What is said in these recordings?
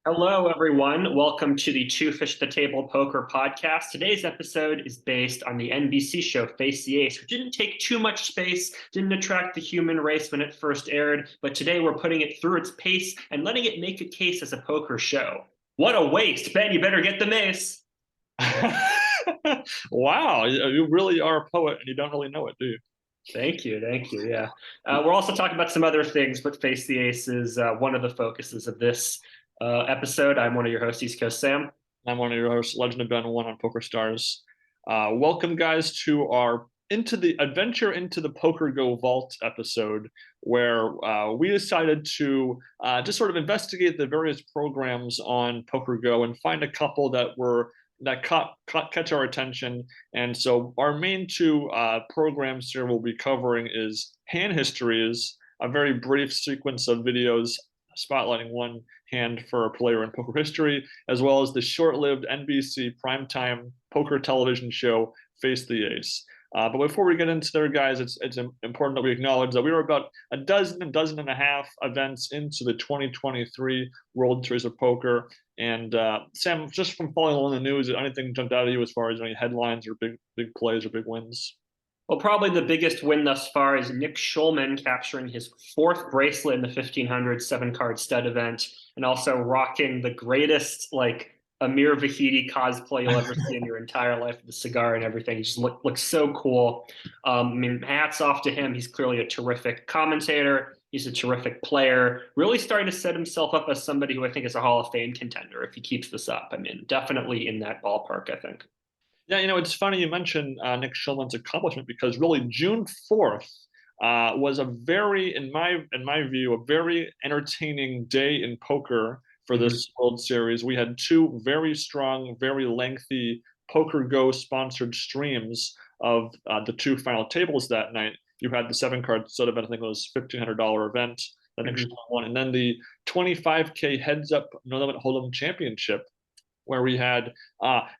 Hello, everyone. Welcome to the Two Fish at the Table Poker podcast. Today's episode is based on the NBC show Face the Ace, which didn't take too much space, didn't attract the human race when it first aired, but today we're putting it through its pace and letting it make a case as a poker show. What a waste. Ben, you better get the mace. Wow, you really are a poet and you don't really know it, do you? Thank you. Thank you. Yeah. We're also talking about some other things, but Face the Ace is one of the focuses of this episode. I'm one of your hosts, East Coast Sam. I'm one of your hosts, Legend of Ben 1 on Poker Stars. Welcome, guys, to our into the adventure into the PokerGo Vault episode, where we decided to just sort of investigate the various programs on PokerGo and find a couple that catch our attention. And so our main two programs here we'll be covering is Hand Histories, a very brief sequence of videos spotlighting one hand for a player in poker history, as well as the short-lived NBC primetime poker television show Face the Ace. But before we get into there, guys, it's important that we acknowledge that we were about a dozen and a half events into the 2023 World Series of Poker. And Sam, just from following along the news, anything jumped out at you as far as any headlines or big plays or big wins? Well, probably the biggest win thus far is Nick Schulman capturing his fourth bracelet in the 1500 seven-card stud event, and also rocking the greatest Amir Vahidi cosplay you'll ever see in your entire life, with the cigar and everything. He just looks so cool. I mean, hats off to him. He's clearly a terrific commentator. He's a terrific player. Really starting to set himself up as somebody who I think is a Hall of Fame contender if he keeps this up. I mean, definitely in that ballpark, I think. Yeah, it's funny you mentioned Nick Schulman's accomplishment because really June 4th was a very, in my view, a very entertaining day in poker for this World Series. We had two very strong, very lengthy PokerGo sponsored streams of the two final tables that night. You had the seven-card sort of, I think it was $1,500 event that Nick Schulman won, and then the 25K heads up no limit hold'em championship, where we had,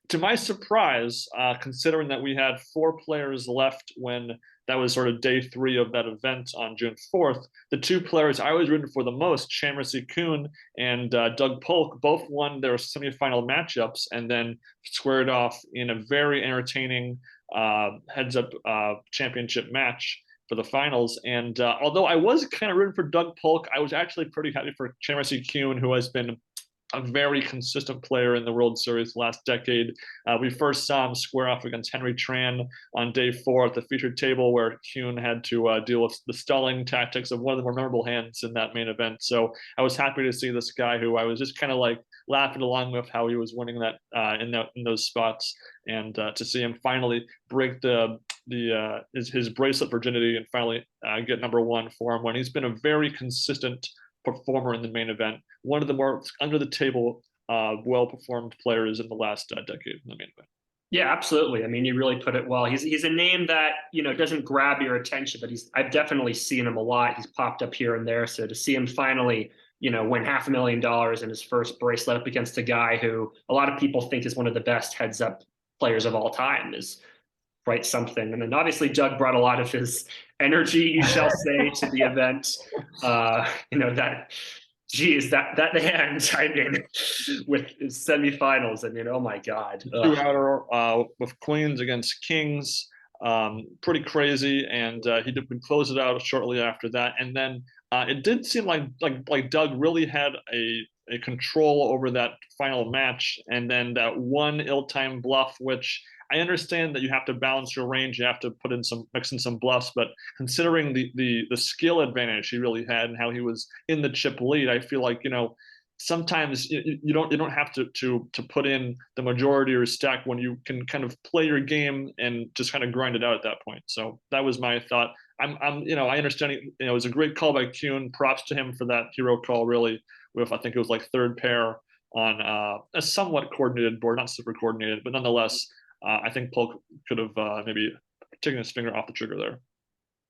to my surprise, considering that we had four players left when that was sort of day three of that event on June 4th, the two players I was rooting for the most, Chan Khun and Doug Polk, both won their semifinal matchups and then squared off in a very entertaining heads-up championship match for the finals. And although I was kind of rooting for Doug Polk, I was actually pretty happy for Chan Khun, who has been a very consistent player in the World Series last decade. We first saw him square off against Henry Tran on day 4 at the featured table, where Kuhn had to deal with the stalling tactics of one of the more memorable hands in that main event. So I was happy to see this guy who I was just kind of like laughing along with how he was winning that in those spots, and to see him finally break his bracelet virginity and finally get number one for him when he's been a very consistent performer in the main event, one of the more under the table, well-performed players in the last decade in the main event. Yeah, absolutely. I mean, you really put it well. He's a name that, doesn't grab your attention, but I've definitely seen him a lot. He's popped up here and there. So to see him finally, win $500,000 in his first bracelet up against a guy who a lot of people think is one of the best heads-up players of all time is quite something. And then obviously Doug brought a lot of his energy, you shall say, to the event. That geez, that hand, I mean, with his semifinals, I mean, oh my God. Two-outer with queens against kings, pretty crazy, and he did close it out shortly after that. And then it did seem like Doug really had a control over that final match, and then that one ill-timed bluff, which I understand that you have to balance your range, you have to mix in some bluffs, but considering the skill advantage he really had and how he was in the chip lead, I feel like sometimes you don't have to put in the majority of your stack when you can kind of play your game and just kind of grind it out at that point. So that was my thought. I understand it was a great call by Kuhn. Props to him for that hero call, really, with I think it was like third pair on a somewhat coordinated board, not super coordinated, but nonetheless. I think Polk could have maybe taken his finger off the trigger there.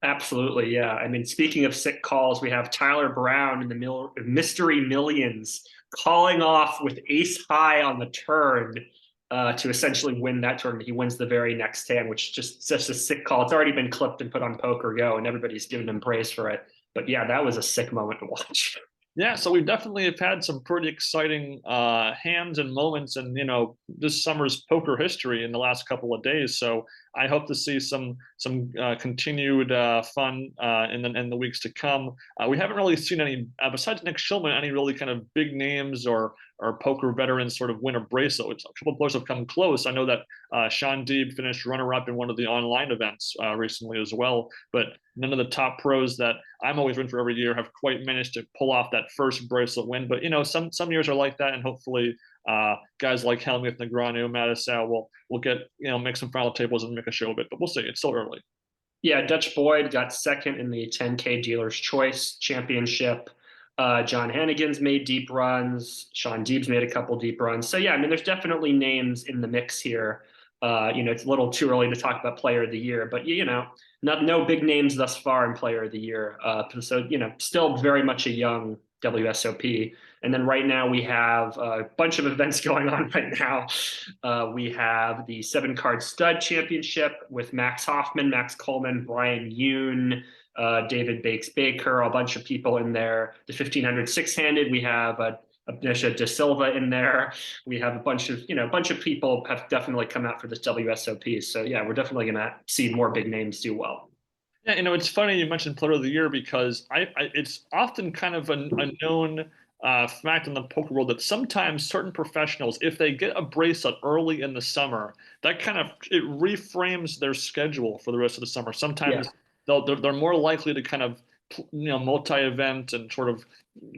Absolutely, yeah. I mean, speaking of sick calls, we have Tyler Brown in the Mystery Millions calling off with ace high on the turn to essentially win that tournament. He wins the very next hand, which is just such a sick call. It's already been clipped and put on PokerGo, and everybody's giving him praise for it. But yeah, that was a sick moment to watch. Yeah, so we definitely have had some pretty exciting hands and moments in this summer's poker history in the last couple of days. So I hope to see some continued fun in the weeks to come. We haven't really seen any besides Nick Schulman, any really kind of big names or poker veterans sort of win a bracelet. Which a couple of players have come close. I know that Sean Deeb finished runner-up in one of the online events recently as well, but none of the top pros that I'm always rooting for every year have quite managed to pull off that first bracelet win. But some years are like that, and hopefully, guys like Helmuth Negreanu, Mattisau will get make some final tables and make a show of it. But we'll see. It's still early. Yeah, Dutch Boyd got second in the 10K Dealer's Choice Championship. John Hannigan's made deep runs. Sean Deeb's made a couple deep runs. So yeah, I mean, there's definitely names in the mix here. It's a little too early to talk about Player of the Year, but no big names thus far in Player of the Year. So still very much a young WSOP. And then right now we have a bunch of events going on right now. We have the 7-card stud championship with Max Hoffman, Max Coleman, Brian Yoon, David Bakes Baker, a bunch of people in there. The 1500 six-handed, we have Abnisha De Silva in there. We have a bunch of people have definitely come out for this WSOP. So yeah, we're definitely going to see more big names do well. Yeah, it's funny you mentioned Player of the Year because it's often kind of a known fact in the poker world that sometimes certain professionals, if they get a bracelet early in the summer, that kind of it reframes their schedule for the rest of the summer. Sometimes they're more likely to kind of multi-event and sort of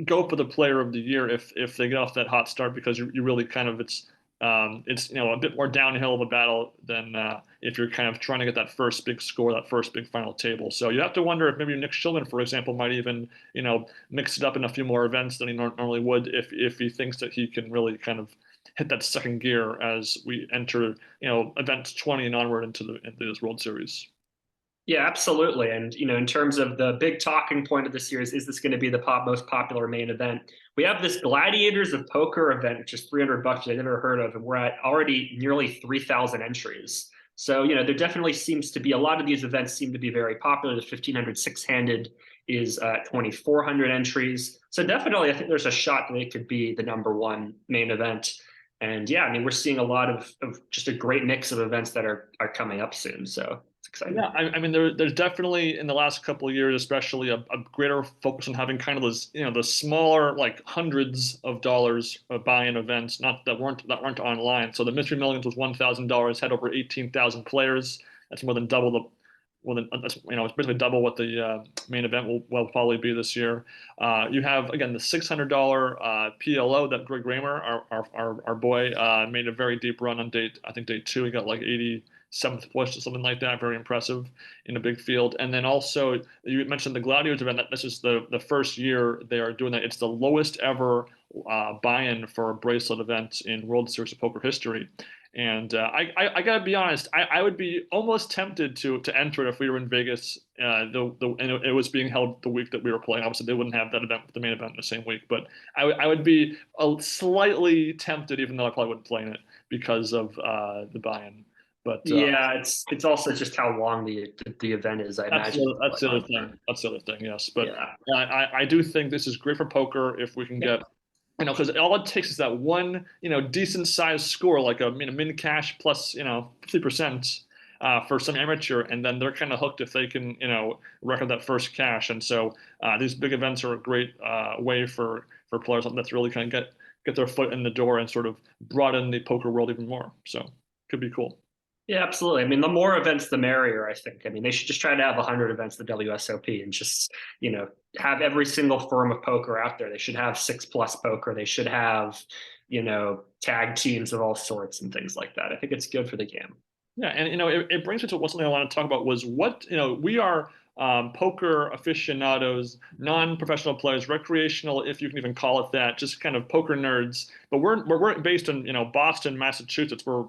go for the Player of the Year if they get off that hot start because you really kind of it's a bit more downhill of a battle than if you're kind of trying to get that first big score, that first big final table. So you have to wonder if maybe Nick Schulman, for example, might even mix it up in a few more events than he normally would if he thinks that he can really kind of hit that second gear as we enter event 20 and onward into this World Series. Yeah, absolutely. And in terms of the big talking point of this year is this going to be the most popular main event? We have this Gladiators of Poker event, which is $300 I never heard of, and we're at already nearly 3,000 entries. So there definitely seems to be a lot of these events seem to be very popular. The 1500 six-handed is 2,400 entries. So definitely, I think there's a shot that it could be the #1 main event. And yeah, I mean, we're seeing a lot of just a great mix of events that are coming up soon. So it's exciting. Yeah, I mean, there's definitely in the last couple of years, especially a greater focus on having kind of those, the smaller, like hundreds of dollars buy-in events, not that weren't online. So the Mystery Millions was $1,000, had over 18,000 players. That's more than double it's basically double what the main event will probably be this year. You have again the $600 PLO that Greg Raymer, our boy, made a very deep run on I think day 2. He got like 87th place or something like that. Very impressive in a big field. And then also you mentioned the Gladiators event. That this is the first year they are doing that. It's the lowest ever buy-in for a bracelet event in World Series of Poker history. And I gotta be honest, I would be almost tempted to enter it if we were in Vegas. And it was being held the week that we were playing. Obviously, they wouldn't have that event, the main event, in the same week. But I would be slightly tempted, even though I probably wouldn't play in it because of the buy-in. But yeah, it's also just how long the event is. I imagine that's the other thing. That's the other thing. Yes, but yeah. I do think this is great for poker if we can get because all it takes is that one, decent sized score, like a min cash plus, 50% for some amateur, and then they're kind of hooked if they can, record that first cash. And so these big events are a great way for players that's really kind of get their foot in the door and sort of broaden the poker world even more. So could be cool. Yeah, absolutely. I mean, the more events, the merrier, I think. I mean, they should just try to have 100 events, the WSOP, and just, have every single firm of poker out there. They should have 6+ poker. They should have, tag teams of all sorts and things like that. I think it's good for the game. Yeah, and it brings me to something I want to talk about was what we are poker aficionados, non-professional players, recreational, if you can even call it that, just kind of poker nerds. But we're based in Boston, Massachusetts. We're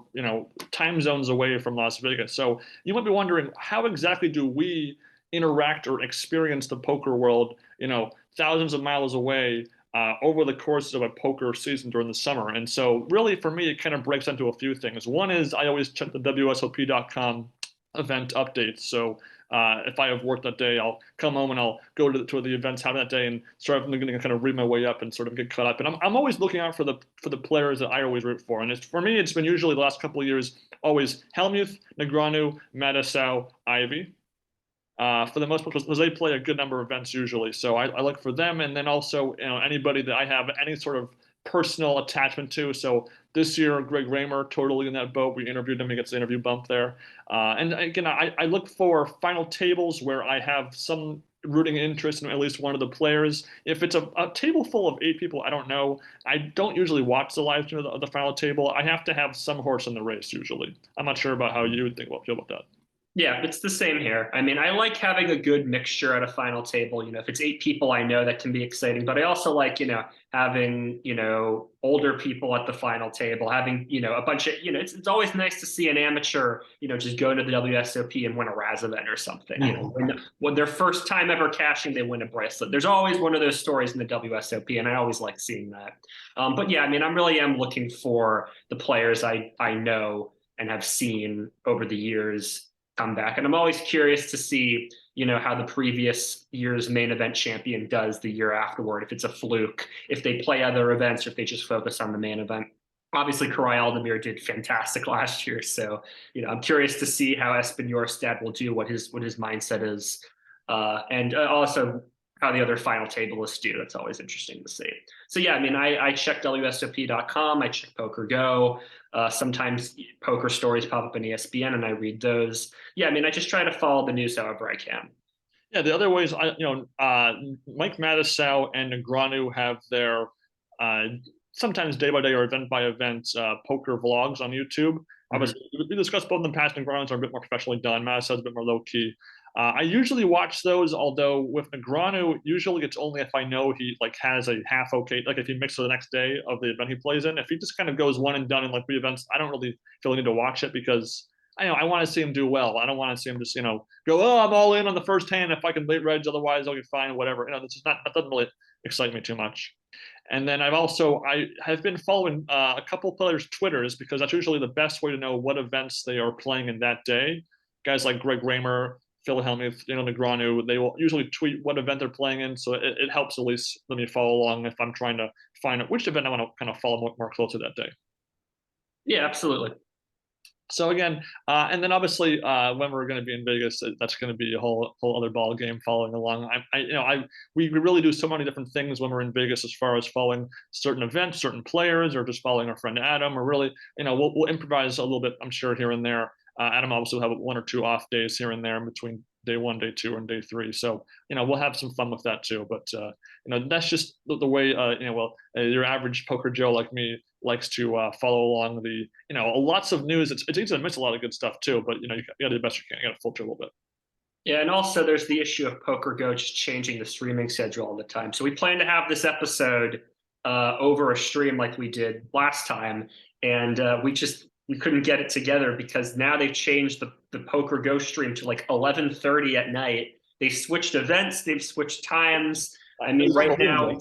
time zones away from Las Vegas. So you might be wondering how exactly do we interact or experience the poker world? Thousands of miles away. Over the course of a poker season during the summer. And so really for me, it kind of breaks into a few things. One is I always check the WSOP.com event updates. So If I have work that day, I'll come home and I'll go to the events have that day and start from the beginning and kind of read my way up and sort of get caught up. And I'm always looking out for the players that I always root for. And for me, it's been usually the last couple of years always Hellmuth, Negreanu, Mattisau, Ivy. For the most part, because they play a good number of events usually. So I look for them, and then also anybody that I have any sort of personal attachment to. So this year, Greg Raymer, totally in that boat. We interviewed him; he gets the interview bump there. And again, I look for final tables where I have some rooting interest in at least one of the players. If it's a table full of 8 people, I don't know. I don't usually watch the live stream of the final table. I have to have some horse in the race usually. I'm not sure about how you would feel about that. Yeah, it's the same here. I mean, I like having a good mixture at a final table. If it's 8 people, I know that can be exciting, but I also like, having, older people at the final table, having, a bunch of, it's always nice to see an amateur, just go to the WSOP and win a Raz event or something. When their first time ever cashing, they win a bracelet. There's always one of those stories in the WSOP, and I always like seeing that. But yeah, I mean, I really am looking for the players I know and have seen over the years come back. And I'm always curious to see, how the previous year's main event champion does the year afterward, if it's a fluke, if they play other events, or if they just focus on the main event. Obviously, Karai Aldemir did fantastic last year. So, I'm curious to see how Espen Jorstad will do, what his mindset is. And also how the other final tablists do. That's always interesting to see. So yeah, I mean, I check WSOP.com, I check PokerGo. Sometimes poker stories pop up in ESPN and I read those. Yeah, I mean, I just try to follow the news however I can. Yeah, the other ways, Mike Mattisau and Negreanu have their sometimes day by day or event by event poker vlogs on YouTube. Obviously, we discussed both in the past. Negreanu's are a bit more professionally done. Mattisau's a bit more low key. I usually watch those, although with Negreanu, usually it's only if I know he has a half okay, like if he mixes the next day of the event he plays in. If he just kind of goes one and done in 3 events, I don't really feel the need to watch it because I want to see him do well. I don't want to see him just go, oh, I'm all in on the first hand. If I can late reg, otherwise I'll get fine, whatever. That doesn't really excite me too much. And then I have been following a couple players' Twitters because that's usually the best way to know what events they are playing in that day. Guys like Greg Raymer, Phil Hellmuth, Negreanu, they will usually tweet what event they're playing in, so it helps at least let me follow along if I'm trying to find out which event I want to kind of follow more closely that day. Yeah, absolutely. So again, and then obviously when we're going to be in Vegas, that's going to be a whole other ball game following along. We really do so many different things when we're in Vegas as far as following certain events, certain players, or just following our friend Adam, or really, we'll improvise a little bit, I'm sure, here and there. Adam obviously will have 1 or 2 off days here and there in between day 1, day 2, and day 3. So we'll have some fun with that too. But that's just the way your average poker Joe like me likes to follow along the lots of news. It's easy to miss a lot of good stuff too. But you got to do the best you can. You got to filter a little bit. Yeah, and also there's the issue of PokerGo just changing the streaming schedule all the time. So we plan to have this episode over a stream like we did last time, and we couldn't get it together because now they've changed the PokerGo stream to 11:30 at night. They switched events, they've switched times. I mean, right now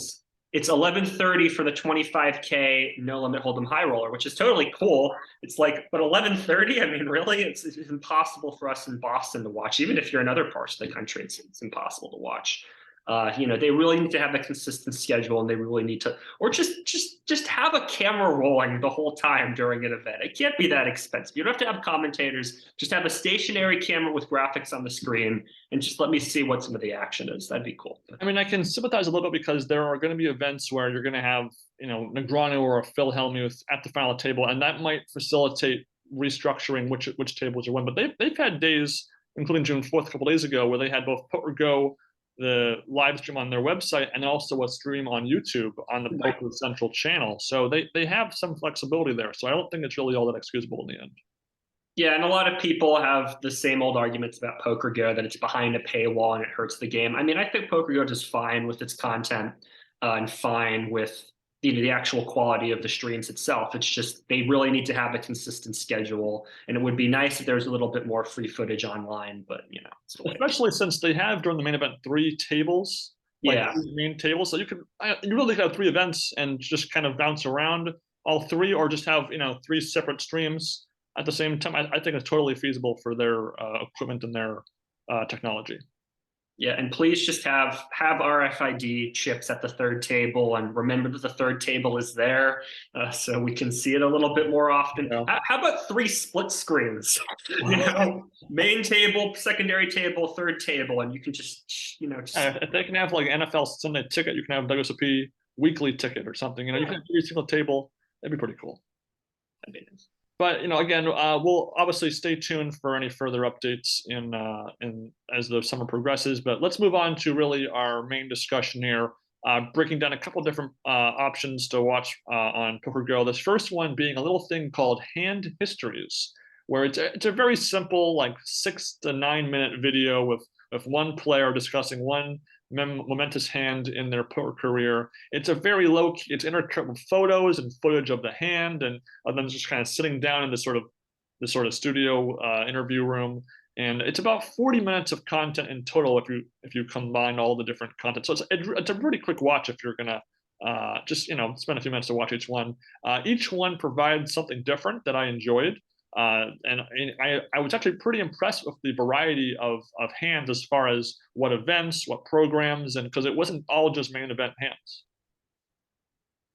it's 11:30 for the 25K no limit hold'em high roller, which is totally cool. It's but 11:30, I mean, really, it's impossible for us in Boston to watch. Even if you're in other parts of the country, it's impossible to watch. They really need to have a consistent schedule, and they really need to, or just have a camera rolling the whole time during an event. It can't be that expensive. You don't have to have commentators. Just have a stationary camera with graphics on the screen, and just let me see what some of the action is. That'd be cool. I mean, I can sympathize a little bit because there are going to be events where you're going to have Negreanu or a Phil Hellmuth at the final table, and that might facilitate restructuring which tables you win. But they've had days, including June 4th, a couple days ago, where they had both PokerGo, the live stream on their website, and also a stream on YouTube on the Poker Central channel. So they have some flexibility there. So I don't think it's really all that excusable in the end. Yeah, and a lot of people have the same old arguments about PokerGo, that it's behind a paywall and it hurts the game. I mean, I think PokerGo does fine with its content and fine with the actual quality of the streams itself. It's just they really need to have a consistent schedule, and it would be nice if there was a little bit more free footage online. But especially since they have during the main event 3 tables, main tables, so you really could have 3 events and just kind of bounce around all 3, or just have 3 separate streams at the same time. I think it's totally feasible for their equipment and their technology. Yeah, and please just have RFID chips at the third table, and remember that the third table is there, so we can see it a little bit more often. Yeah. How about 3 split screens? Main table, secondary table, third table, and you can just If they can have like NFL Sunday ticket, you can have WSOP weekly ticket or something. You can have every single table. That'd be pretty cool. But again, we'll obviously stay tuned for any further updates in as the summer progresses. But let's move on to really our main discussion here, breaking down a couple different options to watch on PokerGo. This first one being a little thing called Hand Histories, where it's a very simple, like 6 to 9 minute video with one player discussing one momentous hand in their poker career. It's a very low key, it's intercut with photos and footage of the hand and of them just kind of sitting down in this sort of studio interview room. And it's about 40 minutes of content in total if you combine all the different content. So it's a pretty quick watch if you're gonna just spend a few minutes to watch each one. Each one provides something different that I enjoyed. And I was actually pretty impressed with the variety of hands as far as what events, what programs, and because it wasn't all just main event hands.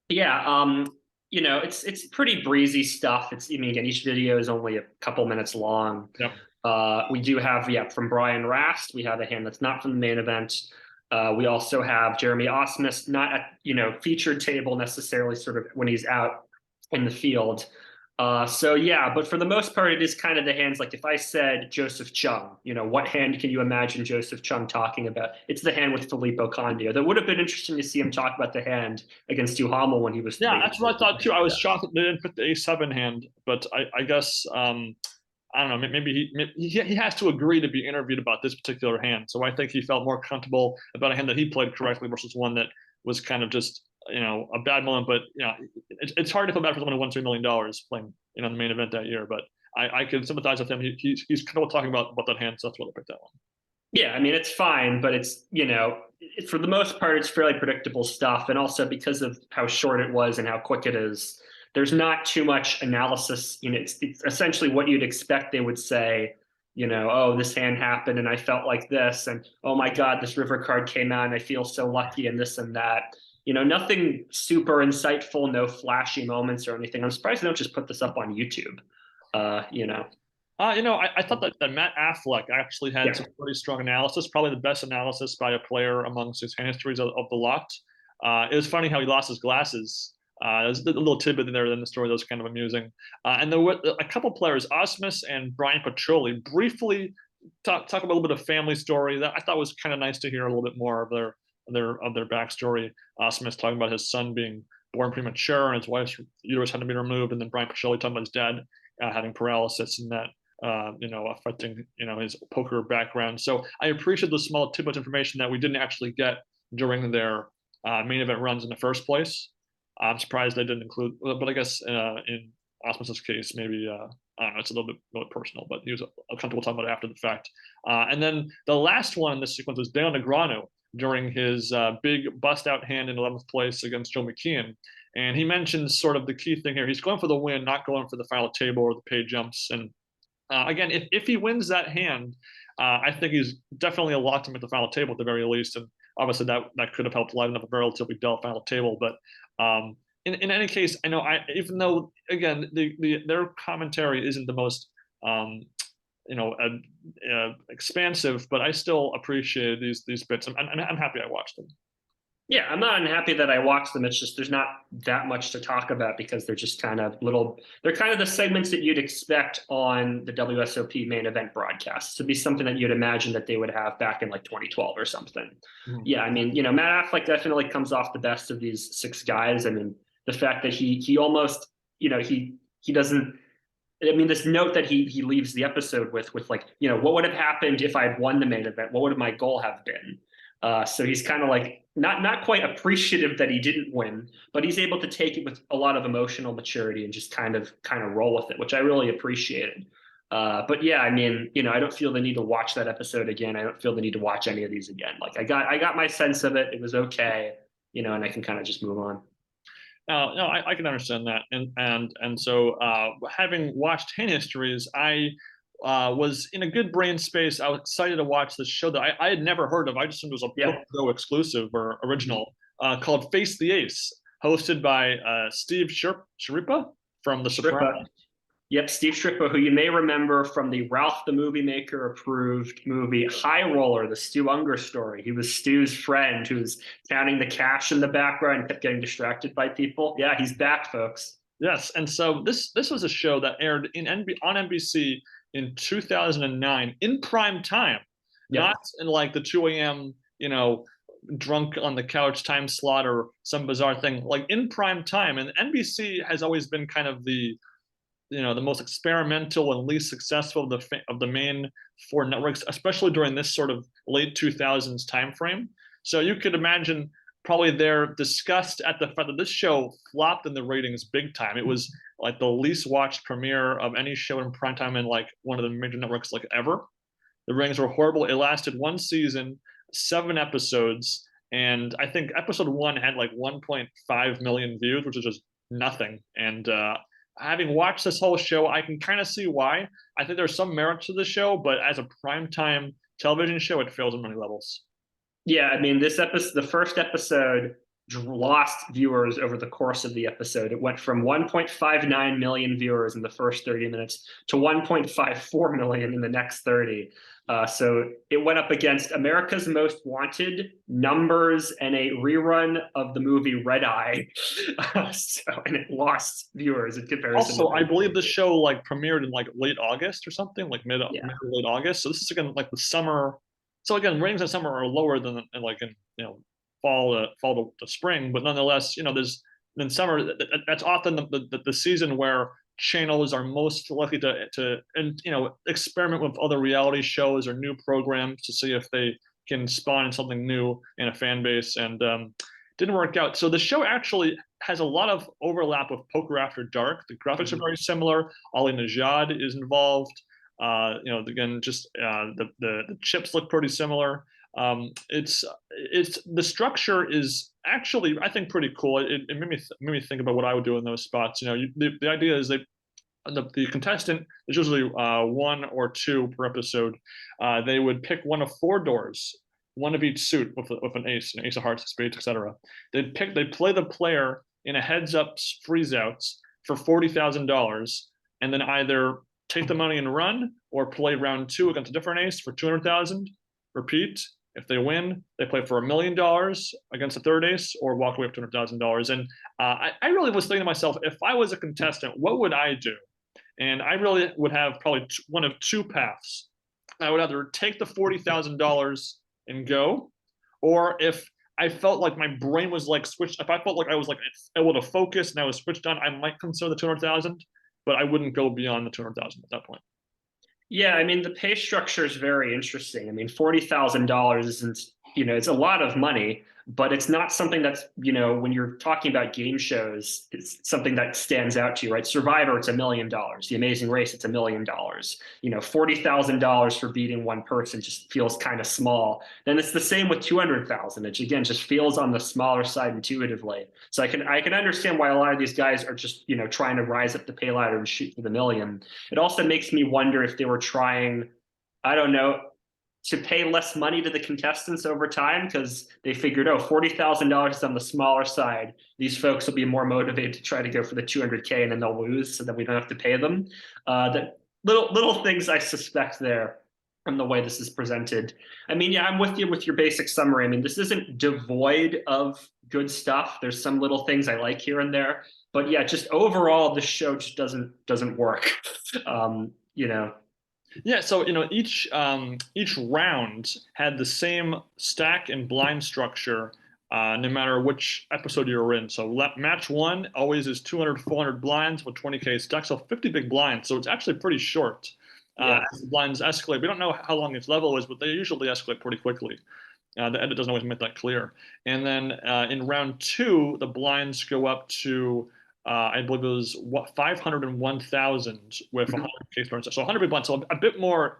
Yeah, it's pretty breezy stuff. Again, each video is only a couple minutes long. Yep. We do have, from Brian Rast, we have a hand that's not from the main event. We also have Jeremy Osmus, not at featured table necessarily, sort of when he's out in the field. So yeah, but for the most part, it is kind of the hands. Like if I said Joseph Chung, what hand can you imagine Joseph Chung talking about? It's the hand with Filippo Candio. That would have been interesting to see him talk about the hand against Duhamel when he was. Yeah, that's what I thought too. I was shocked that they didn't put the A7 hand, but I guess I don't know. Maybe he has to agree to be interviewed about this particular hand. So I think he felt more comfortable about a hand that he played correctly versus one that was kind of just a bad moment. But it's hard to feel bad for someone who won $3 million playing in the main event that year. But I can sympathize with him. He's kind of talking about that hand, so that's why I picked that one. Yeah, it's fine, but it's for the most part it's fairly predictable stuff, and also because of how short it was and how quick it is, there's not too much analysis. It's essentially what you'd expect they would say. Oh, this hand happened and I felt like this, and oh my God, this river card came out and I feel so lucky, and this and that. Nothing super insightful, no flashy moments or anything. I'm surprised they don't just put this up on YouTube. I thought that Matt Affleck actually had some pretty strong analysis, probably the best analysis by a player amongst his hand histories of the lot. It was funny how he lost his glasses. There's a little tidbit in there in the story that was kind of amusing. And there were a couple players, Osmus and Brian Pacholi, briefly talk about a little bit of family story that I thought was kind of nice to hear a little bit more of their backstory. Osmus talking about his son being born premature and his wife's uterus had to be removed, and then Brian Pacholi talking about his dad having paralysis and that affecting his poker background. So I appreciate the small tidbit information that we didn't actually get during their main event runs in the first place. I'm surprised they didn't include, but I guess in Osmus's case, maybe I don't know, it's a little bit more personal, but he was comfortable talking about it after the fact. And then the last one in this sequence was Dale Negreanu during his big bust out hand in 11th place against Joe McKeon. And he mentions sort of the key thing here. He's going for the win, not going for the final table or the pay jumps. And again, if he wins that hand, I think he's definitely a lock to make the final table at the very least. And obviously that could have helped lighten up a relatively dull final table. But in any case, I know even though again their commentary isn't the most expansive, but I still appreciate these bits. I'm happy I watched them. Yeah, I'm not unhappy that I watched them. It's just there's not that much to talk about because they're just kind of they're kind of the segments that you'd expect on the WSOP main event broadcast to be something that you'd imagine that they would have back in like 2012 or something. Mm-hmm. Yeah, Matt Affleck definitely comes off the best of these 6 guys. The fact that he almost, he doesn't, this note that he leaves the episode with like, what would have happened if I had won the main event? What would my goal have been? So he's kind of like not quite appreciative that he didn't win, but he's able to take it with a lot of emotional maturity and just kind of roll with it, which I really appreciated. But yeah, I don't feel the need to watch that episode again. I don't feel the need to watch any of these again. Like I got my sense of it. It was okay, and I can kind of just move on. No, I can understand that, and so having watched Hand Histories, I was in a good brain space. I was excited to watch this show that I had never heard of. I just assumed it was a Yeah. PokerGo exclusive or original, called Face the Ace, hosted by Steve Sharippa from The Shrippa. Sopranos. Yep, Steve Shrippa, who you may remember from the Ralph the Movie Maker approved movie High Roller, the Stu Unger story. He was Stu's friend who was counting the cash in the background and kept getting distracted by people. Yeah, he's back, folks. Yes, and so this was a show that aired on NBC in 2009 in prime time, Yep. not in like the 2 a.m. Drunk on the couch time slot or some bizarre thing, like in prime time. And NBC has always been kind of the the most experimental and least successful of the main four networks, especially during this sort of late 2000s time frame. So you could imagine probably their disgust at the fact that this show flopped in the ratings big time. It was like the least watched premiere of any show in primetime in like one of the major networks like ever. The ratings were horrible. It lasted one season, 7 episodes, and I think episode 1 had like 1.5 million views, which is just nothing. And having watched this whole show, I can kind of see why. I think there's some merit to the show, but as a primetime television show, it fails on many levels. Yeah, I mean, this episode, the first episode lost viewers over the course of the episode. It went from 1.59 million viewers in the first 30 minutes to 1.54 million in the next 30. So it went up against America's Most Wanted, Numbers, and a rerun of the movie Red Eye. And it lost viewers in comparison. Also, I believe the show like premiered in like late August or something, like mid Yeah. late August. So this is again like the summer. So again, ratings in summer are lower than like in fall to spring, but nonetheless, there's in summer that's often the season where channels are most likely to experiment with other reality shows or new programs to see if they can spawn something new in a fan base, and didn't work out. So the show actually has a lot of overlap with Poker After Dark. The graphics are very similar. Ali Najad is involved. Again, just the chips look pretty similar. It's the structure is actually, I think, pretty cool. It made me think about what I would do in those spots. The idea is the contestant is usually 1 or 2 per episode. They would pick one of 4 doors, one of each suit with an ace of hearts, spades, etc. They'd play the player in a heads-up freeze-outs for $40,000, and then either take the money and run, or play round 2 against a different ace for 200,000. Repeat. If they win, they play for $1 million against a third ace, or walk away with $200,000. And I really was thinking to myself, if I was a contestant, what would I do? And I really would have probably one of 2 paths. I would either take the $40,000 and go, or if I felt like my brain was like switched, if I felt like I was like able to focus and I was switched on, I might consider the 200,000, but I wouldn't go beyond the 200,000 at that point. Yeah, I mean, the pay structure is very interesting. I mean, $40,000 isn't, it's a lot of money, but it's not something that's, when you're talking about game shows, it's something that stands out to you, right? Survivor, it's $1 million. The Amazing Race, it's $1 million. $40,000 for beating one person just feels kind of small. Then it's the same with 200,000, which again just feels on the smaller side intuitively. So I can understand why a lot of these guys are just trying to rise up the pay ladder and shoot for the million. It also makes me wonder if they were trying, I don't know, to pay less money to the contestants over time, because they figured, $40,000 is on the smaller side. These folks will be more motivated to try to go for the 200K, and then they'll lose, so that we don't have to pay them. That little things I suspect there from the way this is presented. I mean, yeah, I'm with you with your basic summary. I mean, this isn't devoid of good stuff. There's some little things I like here and there, but yeah, just overall, this show just doesn't work. Yeah, so each round had the same stack and blind structure, no matter which episode you're in. So match 1 always is 200, 400 blinds with 20K stack, so 50 big blinds. So it's actually pretty short. As the blinds escalate, we don't know how long each level is, but they usually escalate pretty quickly. The edit doesn't always make that clear. And then in round 2, the blinds go up to I believe it was 501,000 with 100K turns. So 100 big blinds, so a bit more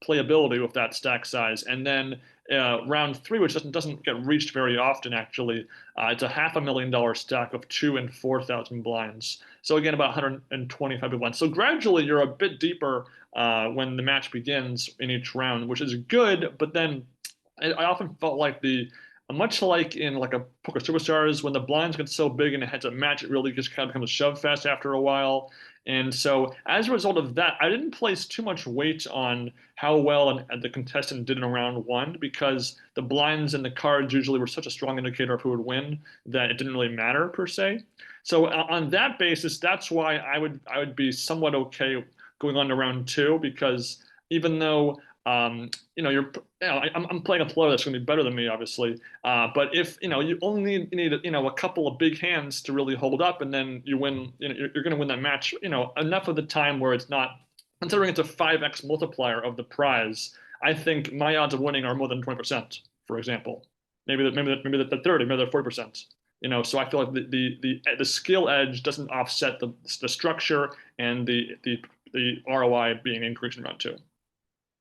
playability with that stack size. And then round 3, which doesn't get reached very often, actually, it's a $500,000 stack of 2 and 4,000 blinds. So again, about 125 blinds. So gradually, you're a bit deeper when the match begins in each round, which is good. But then I often felt like much like in like a Poker Superstars, when the blinds get so big and it heads up match, it really just kind of becomes a shove fest after a while. And so as a result of that, I didn't place too much weight on how well the contestant did in round 1, because the blinds and the cards usually were such a strong indicator of who would win that it didn't really matter per se. So on that basis, that's why I would be somewhat okay going on to round 2, because even though I'm playing a player that's going to be better than me, obviously. But if you only need a couple of big hands to really hold up, and then you win, you're going to win that match. Enough of the time where it's not, considering it's a 5x multiplier of the prize. I think my odds of winning are more than 20%, for example. Maybe the 30, maybe the 40%. So I feel like the skill edge doesn't offset the structure and the ROI being increased in round 2.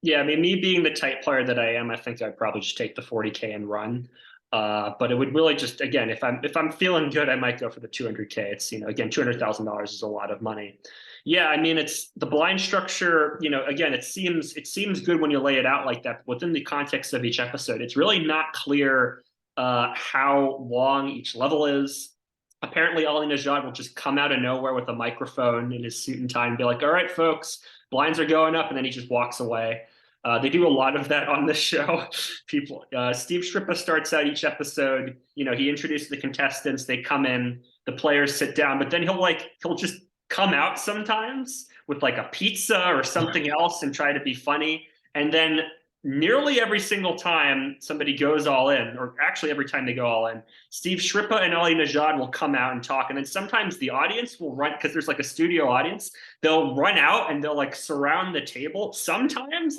Yeah, I mean, me being the type player that I am, I think I'd probably just take the 40K and run. But it would really just, again, if I'm feeling good, I might go for the 200K. It's, again, $200,000 is a lot of money. Yeah, I mean, it's the blind structure, again, it seems good when you lay it out like that. But within the context of each episode, it's really not clear how long each level is. Apparently, Ali Najad will just come out of nowhere with a microphone in his suit and tie and be like, all right, folks, blinds are going up, and then he just walks away. They do a lot of that on the show. Steve Shrippa starts out each episode. He introduces the contestants. They come in. The players sit down, but then he'll just come out sometimes with like a pizza or something else and try to be funny. And then nearly every single time somebody goes all in, or actually every time they go all in, Steve Shrippa and Ali Najad will come out and talk. And then sometimes the audience will run, because there's like a studio audience, they'll run out and they'll like surround the table. Sometimes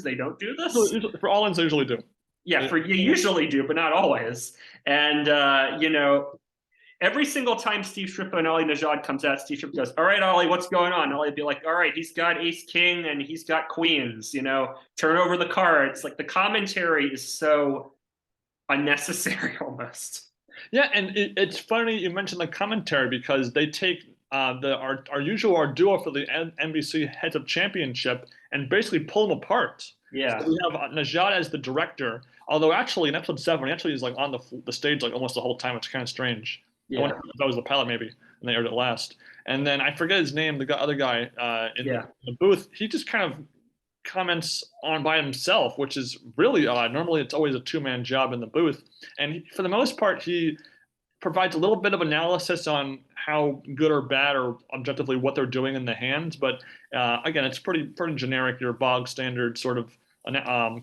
they don't do this. For all ins, they usually do. Yeah, you usually do, but not always. And every single time Steve Shrippa and Ali Najad comes out, Steve Shrippa goes, all right, Ali, what's going on? Ali'd be like, all right, he's got ace king and he's got queens, turn over the cards. Like, the commentary is so unnecessary almost. Yeah, and it's funny you mentioned the commentary, because they take our duo for the NBC Heads Up Championship and basically pull them apart. Yeah. So we have Najad as the director, although actually in episode 7, he actually is like on the stage like almost the whole time. It's kind of strange. Yeah. I wonder if that was the pilot maybe, and they aired it last. And then I forget his name, the other guy in the booth. He just kind of comments on by himself, which is really odd. Normally it's always a 2-man job in the booth. And for the most part, he provides a little bit of analysis on how good or bad or objectively what they're doing in the hands. But again, it's pretty generic, your bog standard sort of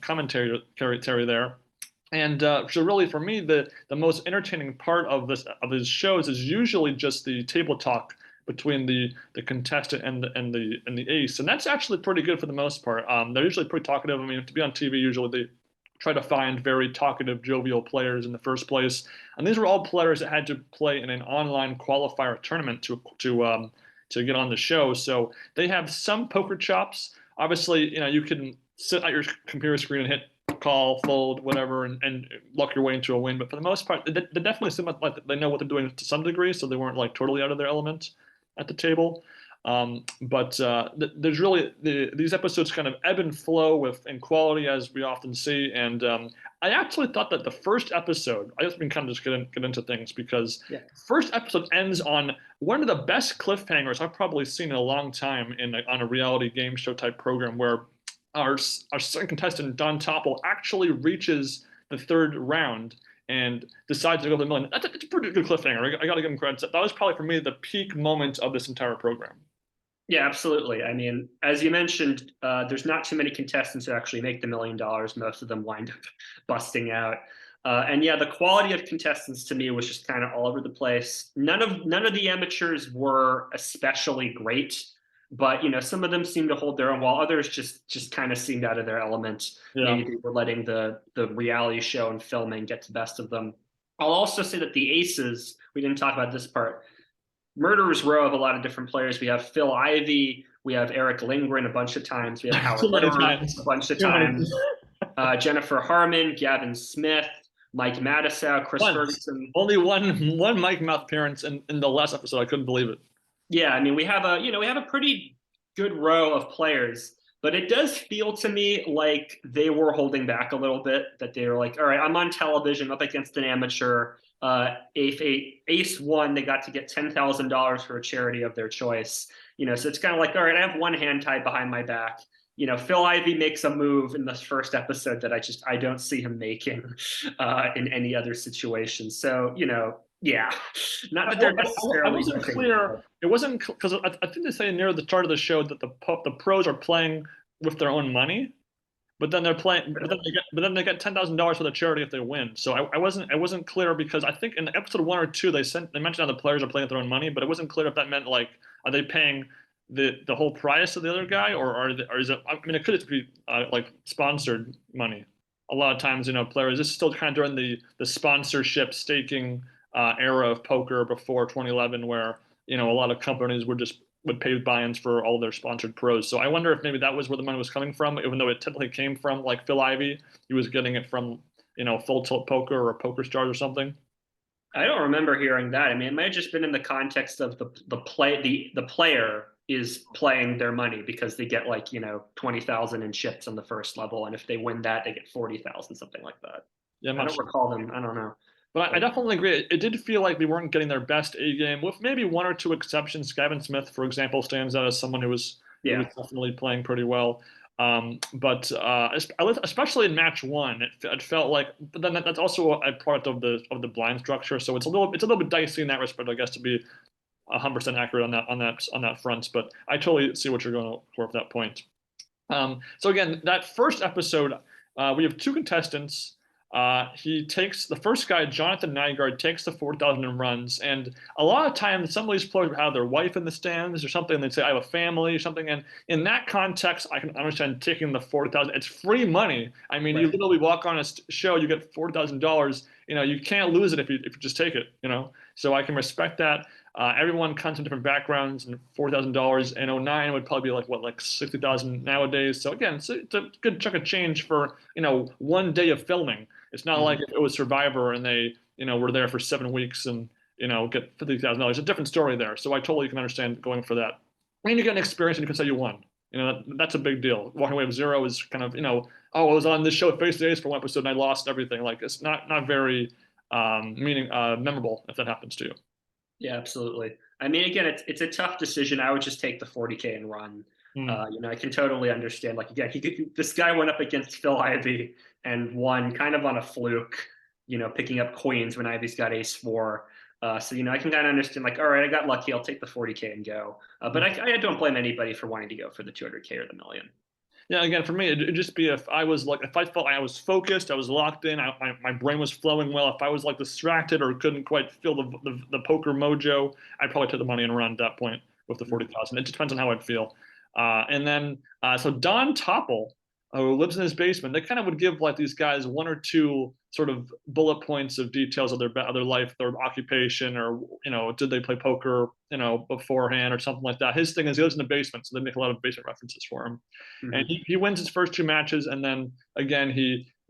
commentary there. And so really for me, the most entertaining part of his shows is usually just the table talk between the contestant and the ace. And that's actually pretty good for the most part. They're usually pretty talkative. I mean, to be on TV, usually they try to find very talkative, jovial players in the first place. And these were all players that had to play in an online qualifier tournament to get on the show. So they have some poker chops. Obviously, you can sit at your computer screen and hit call, fold, whatever, and luck your way into a win. But for the most part, they definitely seem like they know what they're doing to some degree, so they weren't like totally out of their element at the table. But there's really these episodes kind of ebb and flow in quality, as we often see. And I actually thought that the first episode, I just been kind of just get into things, because the first episode ends on one of the best cliffhangers I've probably seen in a long time on a reality game show type program, where our second contestant, Don Topple, actually reaches the 3rd round and decides to go to the million. That's a pretty good cliffhanger. I got to give him credit. That was probably, for me, the peak moment of this entire program. Yeah, absolutely. I mean, as you mentioned, there's not too many contestants who actually make the $1 million. Most of them wind up busting out. And yeah, the quality of contestants to me was just kind of all over the place. None of the amateurs were especially great, but some of them seemed to hold their own, while others just kind of seemed out of their element. Yeah. Maybe they were letting the reality show and filming get the best of them. I'll also say that the aces, we didn't talk about this part, murderer's row of a lot of different players. We have Phil Ivey, we have Eric Lindgren a bunch of times, we have Howard Lederer a bunch of times. Jennifer Harmon, Gavin Smith, Mike Matisow, Chris Ferguson. Only one Mike Mouth appearance in the last episode. I couldn't believe it. Yeah, I mean, we have a pretty good row of players, but it does feel to me like they were holding back a little bit, that they were like, all right, I'm on television up against an amateur. If ace won, they got to get $10,000 for a charity of their choice. So it's kind of like, all right, I have one hand tied behind my back. Phil Ivey makes a move in the first episode that I don't see him making in any other situation. So, yeah, not that they're necessarily. I wasn't clear. It wasn't because I think they say near the start of the show that the pros are playing with their own money, but then they're playing, but then they get $10,000 for the charity if they win. So I wasn't clear because I think in episode 1 or 2 they mentioned how the players are playing with their own money, but it wasn't clear if that meant like are they paying the whole price of the other guy or is it? I mean, it could just be like sponsored money. A lot of times, players. This is still kind of during the sponsorship staking era of poker before 2011, where a lot of companies would pay buy-ins for all their sponsored pros. So I wonder if maybe that was where the money was coming from, even though it technically came from like Phil Ivey. He was getting it from Full Tilt Poker or Poker Stars or something. I don't remember hearing that. I mean, it might have just been in the context of the player is playing their money because they get like 20,000 in chips on the first level, and if they win that, they get 40,000, something like that. Yeah, I don't recall them. I don't know. But I definitely agree. It did feel like they weren't getting their best A game, with maybe 1 or 2 exceptions. Gavin Smith, for example, stands out as someone who was definitely playing pretty well. But especially in match 1, it felt like. But then that's also a product of the blind structure, so it's a little bit dicey in that respect, I guess, to be 100% accurate on that front. But I totally see what you're going for at that point. So again, that first episode, we have 2 contestants. He takes the first guy, Jonathan Nygaard, takes the 4,000 and runs. And a lot of times, some of these players have their wife in the stands or something. And they say, I have a family or something. And in that context, I can understand taking the 4,000. It's free money. I mean, you literally walk on a show, you get $4,000. You can't lose it if you just take it. So I can respect that. Everyone comes from different backgrounds, and $4,000 in 2009 would probably be like 60,000 nowadays. So again, it's a good chunk of change for 1 day of filming. It's not like if it was Survivor and they were there for 7 weeks and get $50,000. It's a different story there. So I totally can understand going for that. And you get an experience and you can say you won. That's a big deal. Walking away with 0 is kind of I was on this show Face the Ace for 1 episode and I lost everything. Like it's not very memorable if that happens to you. Yeah, absolutely. I mean, again, it's a tough decision. I would just take the 40K and run. I can totally understand. Like again, this guy went up against Phil Ivey and won kind of on a fluke. Picking up queens when Ivey's got ace-4. So I can kind of understand. Like, all right, I got lucky. I'll take the 40K and go. But I don't blame anybody for wanting to go for the 200K or the million. Yeah, again, for me, it'd just be if I felt I was focused, I was locked in, my brain was flowing well. If I was like distracted or couldn't quite feel the poker mojo, I'd probably take the money and run at that point with the 40,000. It depends on how I'd feel. And then, so Don Topple, who lives in his basement, they kind of would give like these guys 1 or 2 sort of bullet points of details of their life, their occupation, or did they play poker beforehand or something like that. His thing is he lives in the basement, so they make a lot of basement references for him. And he wins his first 2 matches, and then again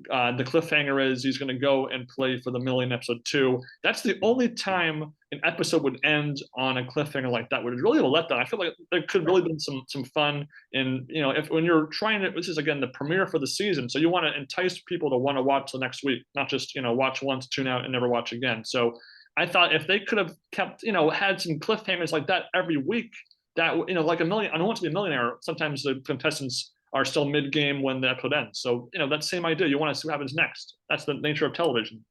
the cliffhanger is he's going to go and play for the million episode 2. That's the only time an episode would end on a cliffhanger like that, which is really a letdown. I feel like there could really been some fun in when you're trying to. This is again the premiere for the season, so you want to entice people to want to watch the next week, not just watch once, tune out, and never watch again. So I thought if they could have kept had some cliffhangers like that every week, that like a million. I don't want to be a millionaire. Sometimes the contestants are still mid-game when the episode ends. So, that same idea. You want to see what happens next. That's the nature of television.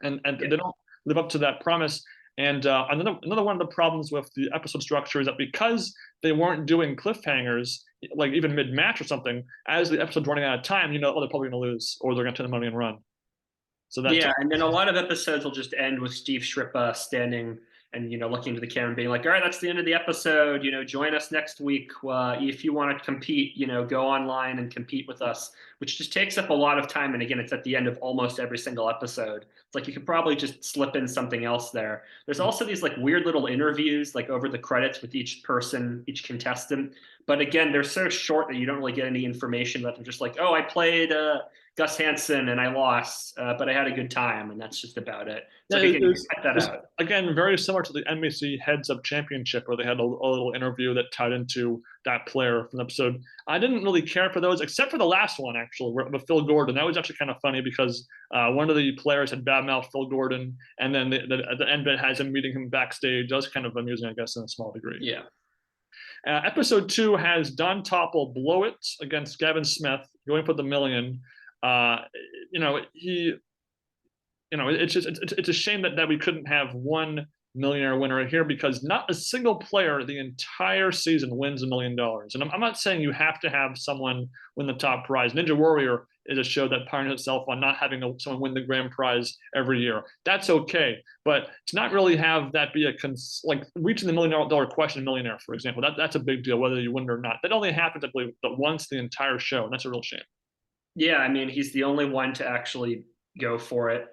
And they don't live up to that promise. And another one of the problems with the episode structure is that because they weren't doing cliffhangers, like even mid-match or something, as the episode's running out of time, they're probably going to lose or they're going to take the money and run. So that's and then a lot of episodes will just end with Steve Shrippa standing and looking into the camera and being like, all right, that's the end of the episode. Join us next week. If you want to compete, go online and compete with us, which just takes up a lot of time. And again, it's at the end of almost every single episode. It's like you could probably just slip in something else there. There's also these like weird little interviews like over the credits with each person, each contestant. But again, they're so short that you don't really get any information about them. Just like, oh, I played Gus Hansen and I lost, but I had a good time, and that's just about it. So Yeah, like, again, you cut that it's, out. again, very similar to the NBC Heads Up Championship, where they had a little interview that tied into that player from the episode. I didn't really care for those, except for the last one, actually, with Phil Gordon. That was actually kind of funny because one of the players had badmouthed Phil Gordon, and then at the end of it has him meeting him backstage. That was kind of amusing, I guess, in a small degree. Yeah. Episode 2 has Don Topple blow it against Gavin Smith, going for the million. Uh, you know, he it's a shame that we couldn't have one millionaire winner here, because not a single player the entire season wins $1 million. And I'm not saying you have to have someone win the top prize. Ninja Warrior is a show that pioneered itself on not having someone win the grand prize every year. That's okay, but to not really have that be like reaching the $1 million question millionaire, for example, that's a big deal whether you win it or not. That only happens, I believe, once the entire show, and that's a real shame. Yeah, I mean, he's the only one to actually go for it.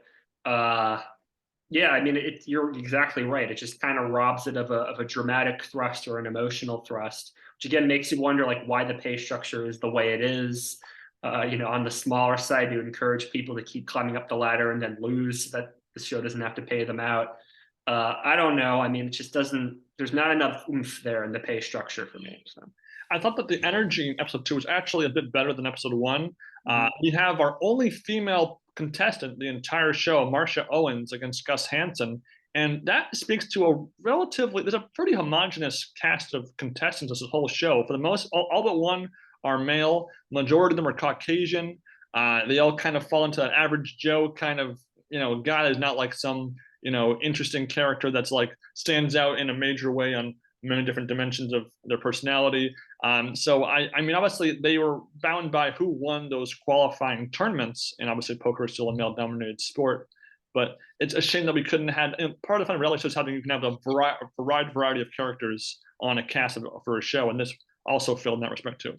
Yeah, I mean, you're exactly right. It just kind of robs it of a dramatic thrust or an emotional thrust, which again makes you wonder like why the pay structure is the way it is. On the smaller side, to encourage people to keep climbing up the ladder and then lose so that the show doesn't have to pay them out. I don't know. I mean, it just doesn't. There's not enough oomph there in the pay structure for me. So. I thought that the energy in episode 2 was actually a bit better than episode 1. Mm-hmm. We have our only female contestant the entire show, Marcia Owens, against Gus Hansen. And that speaks to there's a pretty homogenous cast of contestants this whole show. For the most, all but one are male. Majority of them are Caucasian. They all kind of fall into an average Joe kind of, guy that's not like some, interesting character that's like stands out in a major way on many different dimensions of their personality. So I mean, obviously they were bound by who won those qualifying tournaments, and obviously poker is still a male-dominated sport. But it's a shame that we couldn't have. And part of the fun of reality shows how you can have a variety of characters on a cast for a show, and this also failed in that respect too.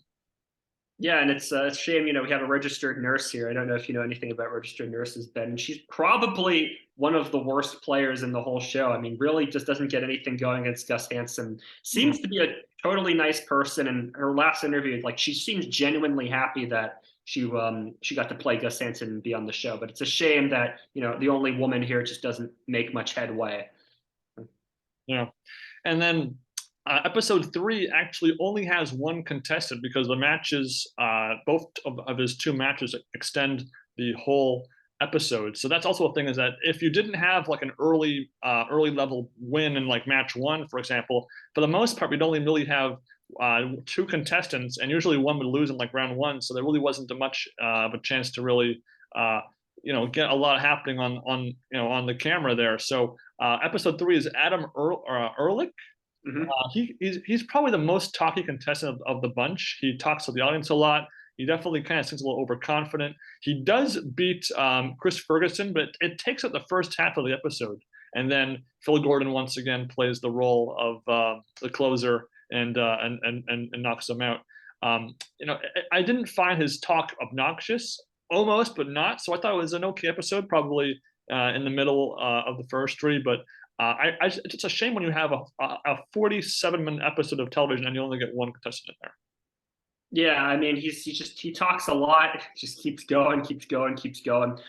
Yeah, and it's a shame, we have a registered nurse here. I don't know if you know anything about registered nurses, Ben, and she's probably one of the worst players in the whole show. I mean, really just doesn't get anything going against Gus Hansen. Seems to be a totally nice person, and her last interview, like she seems genuinely happy that she got to play Gus Hansen and be on the show. But it's a shame that, the only woman here just doesn't make much headway. Yeah. And then episode 3 actually only has one contestant because the matches, both of his 2 matches extend the whole episode. So that's also a thing, is that if you didn't have like an early level win in like match 1, for example, for the most part, we'd only really have 2 contestants, and usually one would lose in like round 1. So there really wasn't much of a chance to really, get a lot happening on the camera there. So episode 3 is Adam Ehrlich. Mm-hmm. He's probably the most talky contestant of the bunch. He talks to the audience a lot. He definitely kind of seems a little overconfident. He does beat Chris Ferguson, but it takes up the first half of the episode. And then Phil Gordon once again plays the role of the closer and knocks him out. I didn't find his talk obnoxious, almost, but not. So I thought it was an okay episode, probably in the middle of the first 3, but it's a shame when you have a 47-minute episode of television and you only get one contestant in there. Yeah, I mean, he talks a lot, just keeps going.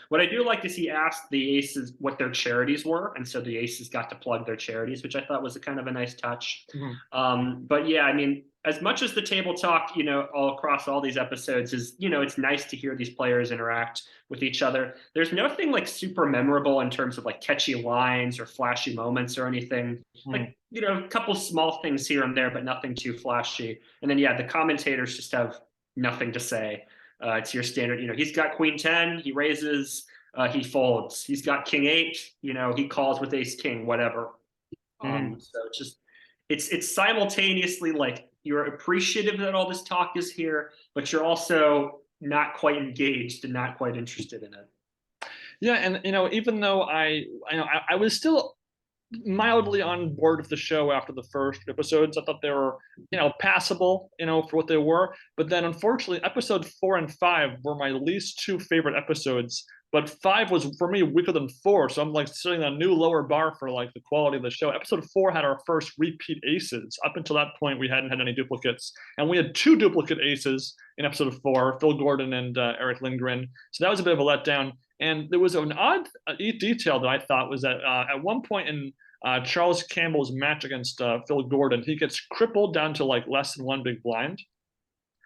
What I do like is he asked the aces what their charities were, and so the aces got to plug their charities, which I thought was a kind of a nice touch. Mm-hmm. But yeah, I mean, as much as the table talk, all across all these episodes is, it's nice to hear these players interact with each other. There's nothing like super memorable in terms of like catchy lines or flashy moments or anything. Like, a couple small things here and there, but nothing too flashy. And then, yeah, the commentators just have nothing to say. It's your standard, he's got Queen 10, he raises, he folds. He's got King 8, he calls with Ace King, whatever. So it's simultaneously like you're appreciative that all this talk is here, but you're also not quite engaged and not quite interested in it. Yeah, and even though I was still mildly on board with the show after the first episodes, I thought they were passable for what they were. But then unfortunately, episode 4 and 5 were my least 2 favorite episodes but 5 was for me weaker than 4. So I'm like setting a new lower bar for like the quality of the show. Episode 4 had our first repeat aces. Up until that point, we hadn't had any duplicates, and we had 2 duplicate aces in episode 4, Phil Gordon and Eric Lindgren. So that was a bit of a letdown. And there was an odd detail that I thought was that at one point in Charles Campbell's match against Phil Gordon, he gets crippled down to like less than 1 big blind.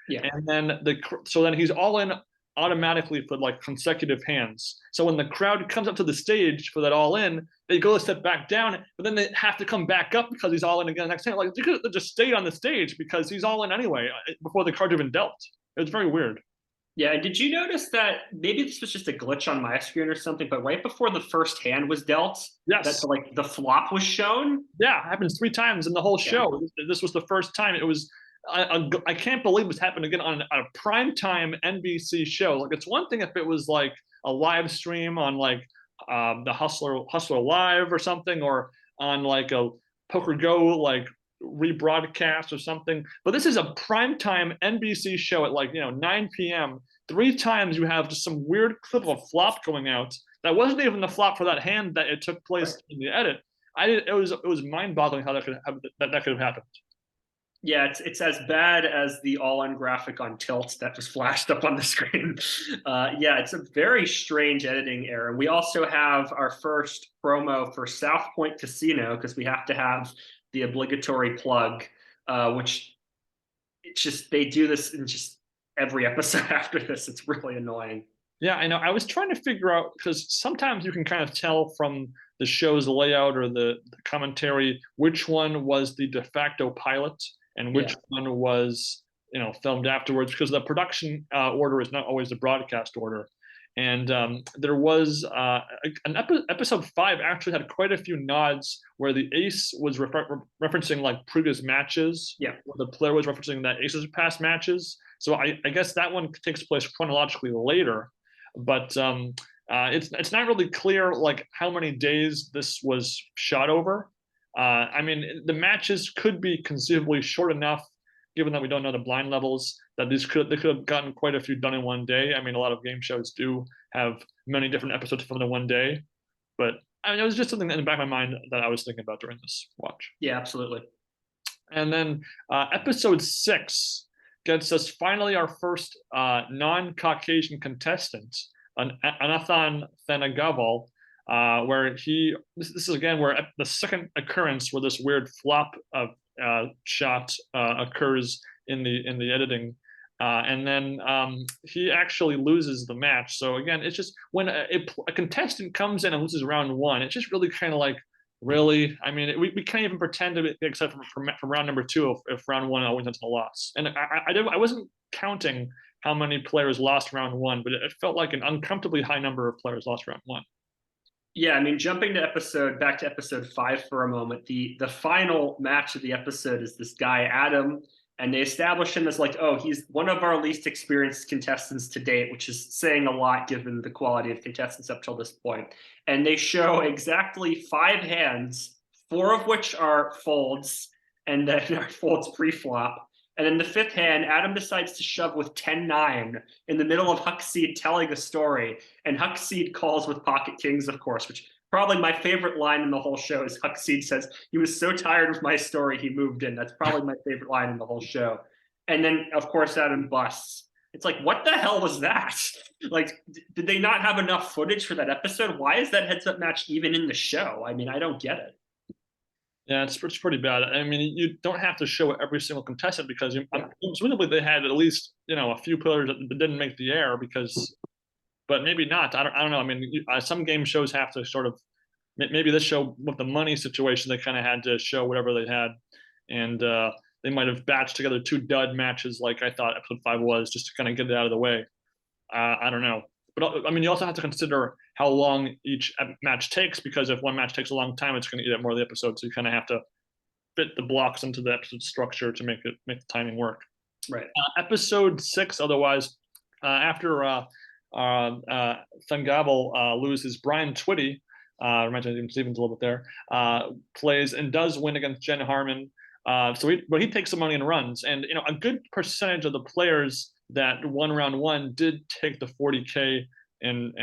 Yeah. And then so then he's all in automatically for like consecutive hands. So when the crowd comes up to the stage for that all in, they go a step back down, but then they have to come back up because he's all in again the next hand. Like they could have just stayed on the stage because he's all in anyway before the card's even dealt. It was very weird. Yeah, and did you notice that maybe this was just a glitch on my screen or something, but right before the first hand was dealt, yes, that like the flop was shown? Yeah, it happens 3 times in the whole show. Yeah. This was the first time. It was I can't believe this happened again on a primetime NBC show. Like it's one thing if it was like a live stream on like the Hustler Live or something, or on like a PokerGo like rebroadcast or something. But this is a primetime NBC show at like 9 p.m. 3 times you have just some weird clip of a flop going out that wasn't even the flop for that hand that it took place in the edit. It was mind-boggling how that could have happened. Yeah, it's as bad as the all-in graphic on Tilt that just flashed up on the screen. Yeah, it's a very strange editing error. We also have our first promo for South Point Casino because we have to have the obligatory plug, which it's just they do this in just every episode after this. It's really annoying. Yeah, I know. I was trying to figure out because sometimes you can kind of tell from the show's layout or the commentary which one was the de facto pilot and which one was filmed afterwards, because the production order is not always the broadcast order. And there was episode 5 actually had quite a few nods where the ace was referencing like previous matches. Yeah, where the player was referencing that aces past matches. So I guess that one takes place chronologically later, but it's not really clear like how many days this was shot over. I mean, the matches could be conceivably short enough, given that we don't know the blind levels, that they could have gotten quite a few done in one day. I mean, a lot of game shows do have many different episodes filmed in one day, but I mean, it was just something in the back of my mind that I was thinking about during this watch. Yeah, absolutely. And then episode 6 gets us finally our first non-Caucasian contestant, Anathan Thanagaval, where this is again where the second occurrence where this weird flop of shot occurs in the editing, and then he actually loses the match. So again, it's just when a contestant comes in and loses round 1, it's just really kind of like, really? I mean, we can't even pretend to be, except from round number 2 if round 1 always ends in a loss. And I wasn't counting how many players lost round 1, but it felt like an uncomfortably high number of players lost round 1. Yeah, I mean, jumping to back to episode 5 for a moment, the final match of the episode is this guy, Adam, and they establish him as like, oh, he's one of our least experienced contestants to date, which is saying a lot given the quality of contestants up till this point. And they show exactly 5 hands, 4 of which are folds, and then are folds pre-flop. And then the 5th hand, Adam decides to shove with 10-9 in the middle of Huckseed telling a story. And Huckseed calls with pocket kings, of course, which probably my favorite line in the whole show is Huckseed says, he was so tired of my story, he moved in. That's probably my favorite line in the whole show. And then, of course, Adam busts. It's like, what the hell was that? Like, did they not have enough footage for that episode? Why is that heads-up match even in the show? I mean, I don't get it. Yeah, it's pretty bad. I mean, you don't have to show every single contestant because presumably they had at least a few players that didn't make the air but maybe not. I don't know. I mean, some game shows have to sort of maybe this show with the money situation they kind of had to show whatever they had, and they might have batched together 2 dud matches like I thought episode 5 was, just to kind of get it out of the way. I don't know. But I mean, you also have to consider how long each match takes, because if one match takes a long time, it's going to eat up more of the episode. So you kind of have to fit the blocks into the episode structure to make the timing work. Right. Episode 6, otherwise, after Thungavel loses, Brian Twitty, reminds me of Stevens a little bit there, plays and does win against Jen Harmon. But he takes some money and runs, and a good percentage of the players that won round 1 did take the 40K and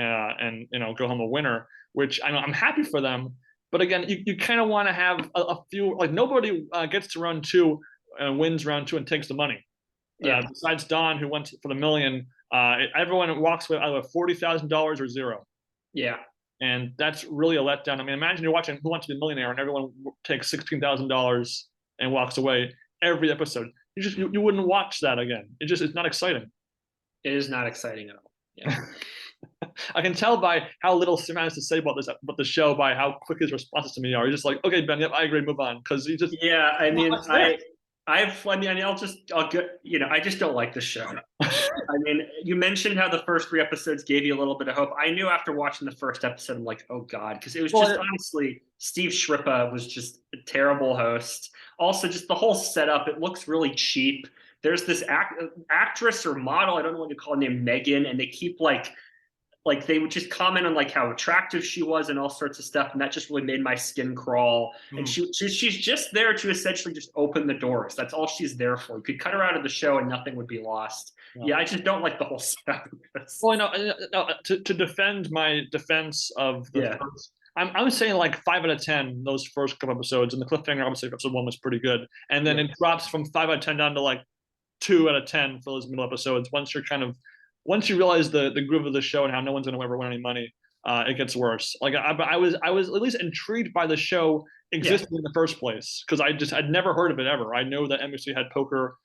go home a winner, which I'm happy for them. But again, you kind of want to have a few, like nobody gets to round two and wins round two and takes the money. Yeah. Besides Don, who went for the million, everyone walks with either $40,000 or zero. Yeah. And that's really a letdown. I mean, imagine you're watching Who Wants to Be a Millionaire and everyone takes $16,000 and walks away every episode. You wouldn't watch that again. It's not exciting. It is not exciting at all. Yeah. I can tell by how little Sim has to say about the show by how quick his responses to me are. He's just like, okay, Ben, yep, I agree, move on, because he just I mean, I'll get, I just don't like the show. I mean, you mentioned how the first 3 episodes gave you a little bit of hope. I knew after watching the first episode, I'm like, oh God, because it was just honestly, Steve Shrippa was just a terrible host. Also, just the whole setup, it looks really cheap. There's this actress or model, I don't know what you call her, named Megan, and they keep like they would just comment on like how attractive she was and all sorts of stuff, and that just really made my skin crawl. And she's just there to essentially just open the doors. That's all she's there for. You could cut her out of the show and nothing would be lost. Yeah, I just don't like the whole setup. Well, no, to defend my defense of the first, I'm saying like 5 out of 10 those first couple episodes, and the cliffhanger obviously episode 1 was pretty good, and then it drops from 5 out of 10 down to like 2 out of 10 for those middle episodes. Once you realize the groove of the show and how no one's going to ever win any money, it gets worse. Like I was at least intrigued by the show existing in the first place, because I'd never heard of it ever. I know that NBC had poker,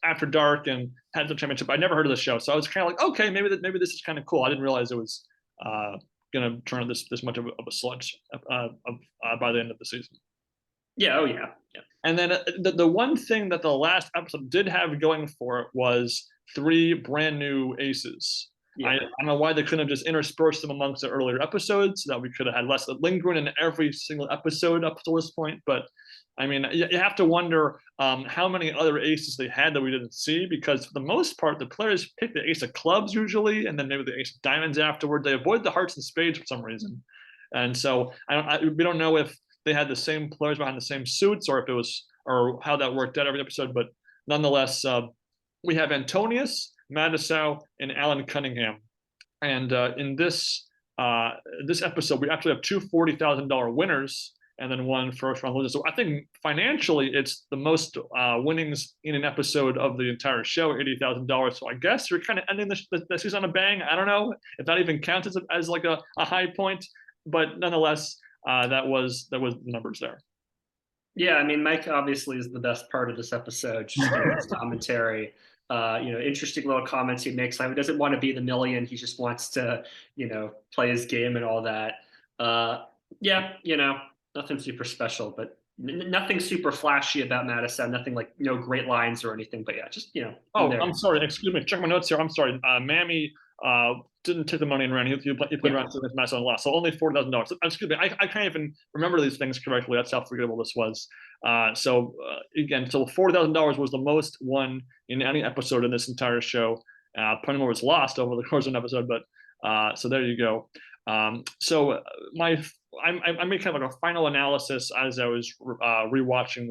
after dark and had the championship. I never heard of the show, so I was kind of like, okay, maybe this is kind of cool. I didn't realize it was going to turn out this much of a sludge by the end of the season. Yeah. Oh yeah. Yeah. And then the one thing that the last episode did have going for it was 3 brand new aces. Yeah. I don't know why they couldn't have just interspersed them amongst the earlier episodes, so that we could have had less lingering in every single episode up to this point. But I mean, you have to wonder how many other aces they had that we didn't see, because for the most part, the players pick the ace of clubs usually, and then maybe the ace of diamonds afterward. They avoid the hearts and spades for some reason. And so we don't know if they had the same players behind the same suits, or if it was, or how that worked out every episode. But nonetheless, we have Antonius, Madisau, and Alan Cunningham. And in this episode, we actually have 2 $40,000 winners and then 1 first-round loser. So I think financially, it's the most winnings in an episode of the entire show, $80,000. So I guess you're kind of ending the season on a bang. I don't know if that even counts as like a high point, but nonetheless, that was the numbers there. Yeah, I mean, Mike obviously is the best part of this episode. Just his commentary, interesting little comments he makes. He doesn't want to be the million. He just wants to, play his game and all that. Nothing super special, but nothing super flashy about Madison. Nothing like, great lines or anything. But yeah, just, Oh, I'm sorry. Excuse me. Check my notes here. I'm sorry. Mammy didn't take the money and ran. He played around with Madison and lost. So only $4,000. Excuse me. I can't even remember these things correctly. That's how forgettable this was. So $4,000 was the most won in any episode in this entire show. Plenty more was lost over the course of an episode, but so there you go. I made kind of like a final analysis as I was watching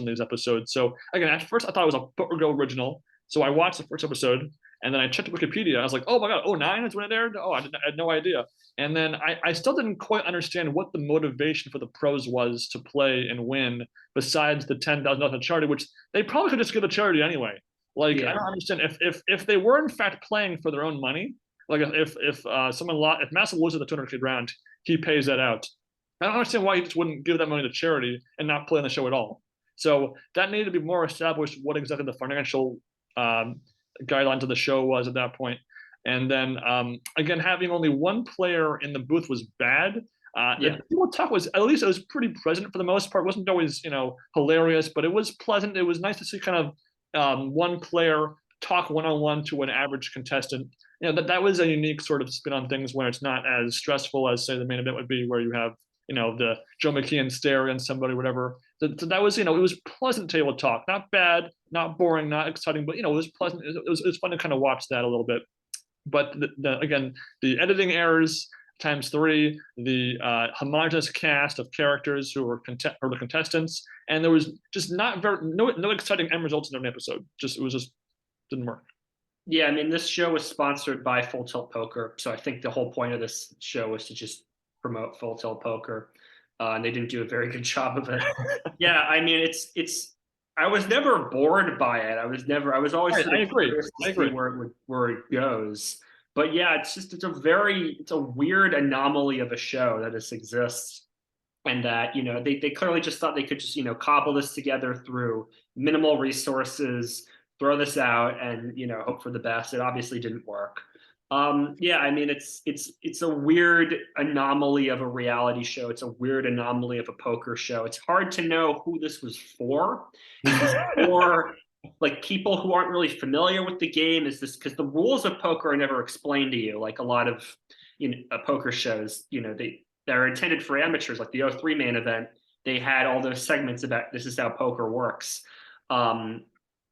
these episodes. So again, at first I thought it was a PokerGo original. So I watched the first episode, and then I checked Wikipedia. I was like, oh my God, 2009 is when it aired? Oh, I had no idea. And then I still didn't quite understand what the motivation for the pros was to play and win, besides the $10,000 to charity, which they probably could just give to charity anyway. I don't understand if they were in fact playing for their own money. Like if Massa loses the 200K round, he pays that out. I don't understand why he just wouldn't give that money to charity and not play on the show at all. So that needed to be more established, what exactly the financial guidelines of the show was at that point. And then again, having only 1 player in the booth was bad. The people talk was, at least it was pretty present for the most part. It wasn't always hilarious, but it was pleasant. It was nice to see kind of 1 player talk one-on-one to an average contestant. That was a unique sort of spin on things, where it's not as stressful as, say, the main event would be, where you have the Joe McKeon stare and somebody, whatever. So that was, it was pleasant table talk, not bad, not boring, not exciting, but it was pleasant. It was fun to kind of watch that a little bit. But again, the editing errors ×3, the homogenous cast of characters who were the contestants, and there was just no exciting end results in every episode. It didn't work. Yeah, I mean, this show was sponsored by Full Tilt Poker, so I think the whole point of this show was to just promote Full Tilt Poker, and they didn't do a very good job of it. Yeah, I mean, it's. I was never bored by it. I was always Right, sort I of agree. curious I to see agree. where it goes. But yeah, it's a weird anomaly of a show that this exists, and that they clearly just thought they could just cobble this together through minimal resources, throw this out, and hope for the best. It obviously didn't work. Yeah, I mean, it's a weird anomaly of a reality show. It's a weird anomaly of a poker show. It's hard to know who this was for. Is this for like people who aren't really familiar with the game? Is this because the rules of poker are never explained to you, like a lot of poker shows? They're intended for amateurs, like the '03 main event. They had all those segments about this is how poker works. Um,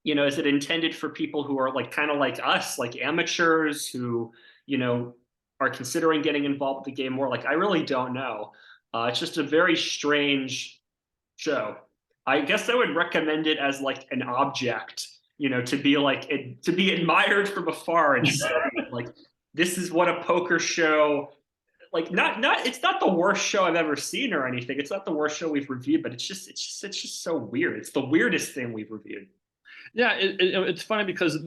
is it intended for people who are like kind of like us, like amateurs who, you know, are considering getting involved with the game more? Like, I really don't know. It's just a very strange show. I guess I would recommend it as like an object, to be like to be admired from afar and studied. Like, this is what a poker show like. Not it's not the worst show I've ever seen or anything. It's not the worst show we've reviewed, but it's just so weird. It's the weirdest thing we've reviewed. Yeah, it's funny because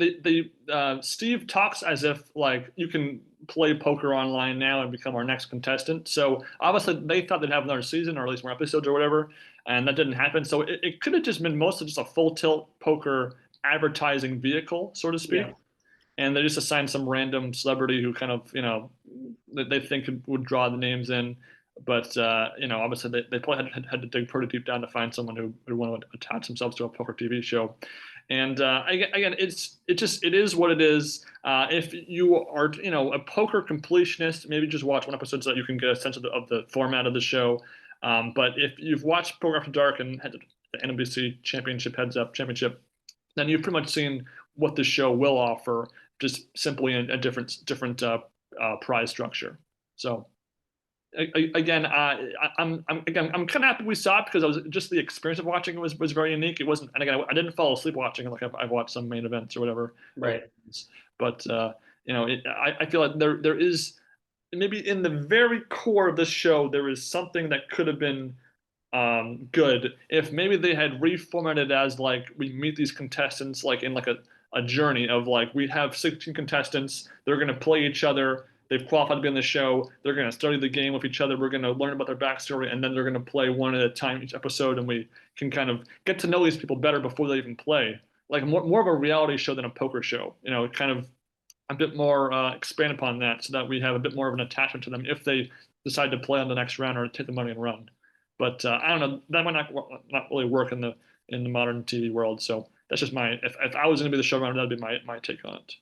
Steve talks as if like you can play poker online now and become our next contestant. So obviously they thought they'd have another season or at least more episodes or whatever, and that didn't happen. So it could have just been mostly just a full tilt poker advertising vehicle, so to speak. Yeah. And they just assigned some random celebrity who kind of they think would draw the names in. But obviously they probably had to dig pretty deep down to find someone who would want to attach themselves to a poker TV show. And again, it is what it is. If you are a poker completionist, maybe just watch one episode so that you can get a sense of the format of the show. But if you've watched Poker After Dark and had the NBC Championship Heads Up Championship, then you've pretty much seen what the show will offer, just simply a different prize structure. So again, I'm kind of happy we saw it because I was just the experience of watching it was very unique. It wasn't, and again, I didn't fall asleep watching it like I've watched some main events or whatever. Right. But I feel like there is maybe in the very core of this show there is something that could have been good if maybe they had reformatted as like we meet these contestants like in like a journey of like we have 16 contestants, they're going to play each other, they've qualified to be on the show, they're going to study the game with each other, we're going to learn about their backstory, and then they're going to play one at a time each episode, and we can kind of get to know these people better before they even play, like more of a reality show than a poker show, kind of a bit more expand upon that so that we have a bit more of an attachment to them if they decide to play on the next round or take the money and run. But I don't know, that might not really work in the modern TV world. So that's just my if I was going to be the showrunner, that'd be my take on it.